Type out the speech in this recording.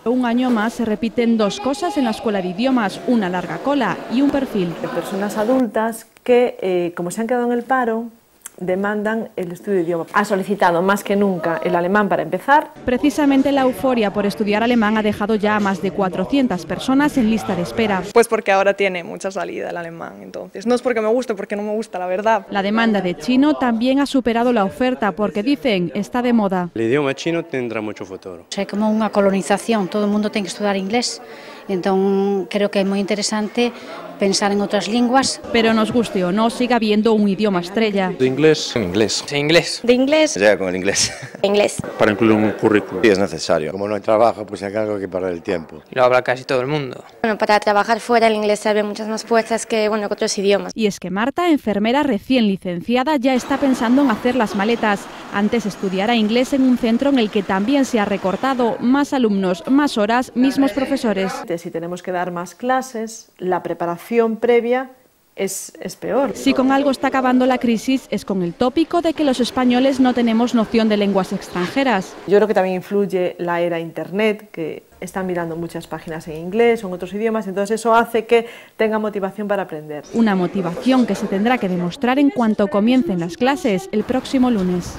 Un año más se repiten dos cosas en la escuela de idiomas, una larga cola y un perfil. De personas adultas que, como se han quedado en el paro, demandan el estudio de idioma. Ha solicitado más que nunca el alemán para empezar. Precisamente la euforia por estudiar alemán ha dejado ya a más de 400 personas en lista de espera. Pues porque ahora tiene mucha salida el alemán, entonces. No es porque me guste, porque no me gusta, la verdad. La demanda de chino también ha superado la oferta porque dicen está de moda. El idioma chino tendrá mucho futuro. É como unha colonización, todo o mundo ten que estudar inglés, entón creo que é moi interesante pensar en outras linguas. Pero nos guste o no, sigue habiendo un idioma estrella. De inglés. En inglés. Sí, inglés. De inglés. Ya con el inglés. Inglés. Para incluir un currículo. Sí, es necesario. Como no hay trabajo, pues hay algo que perder el tiempo. Lo habla casi todo el mundo. Bueno, para trabajar fuera el inglés abre muchas más puertas que otros idiomas. Y es que Marta, enfermera recién licenciada, ya está pensando en hacer las maletas. Antes estudiará inglés en un centro en el que también se ha recortado, más alumnos, más horas, mismos profesores. Si tenemos que dar más clases, la preparación previa es peor. Si con algo está acabando la crisis es con el tópico de que los españoles no tenemos noción de lenguas extranjeras. Yo creo que también influye la era internet, que están mirando muchas páginas en inglés o en otros idiomas, entonces eso hace que tenga motivación para aprender. Una motivación que se tendrá que demostrar en cuanto comiencen las clases el próximo lunes.